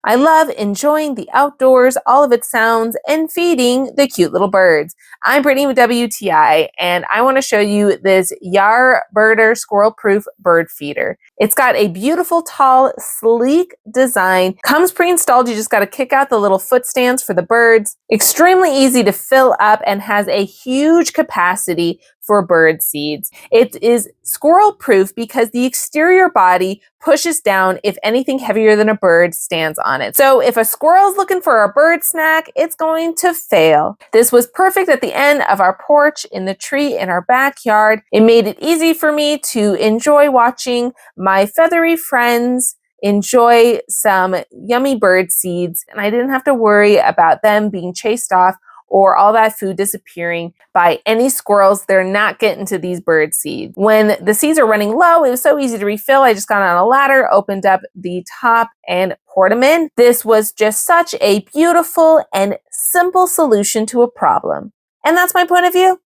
I love enjoying the outdoors, all of its sounds, and feeding the cute little birds. I'm Brittany with WTI, and I want to show you this Yarbirder Squirrel-proof bird feeder. It's got a beautiful, tall, sleek design. Comes pre-installed. You just got to kick out the little foot stands for the birds. Extremely easy to fill up and has a huge capacity for bird seeds. It is squirrel-proof because the exterior body pushes down if anything heavier than a bird stands on it. So if a squirrel's looking for a bird snack, it's going to fail. This was perfect at the end of our porch, in the tree in our backyard. It made it easy for me to enjoy watching my feathery friends enjoy some yummy bird seeds, and I didn't have to worry about them being chased off or all that food disappearing by any squirrels. They're not getting to these bird seeds. When the seeds are running low, it was so easy to refill. I just got on a ladder, opened up the top, and poured them in. This was just such a beautiful and simple solution to a problem. And that's my point of view.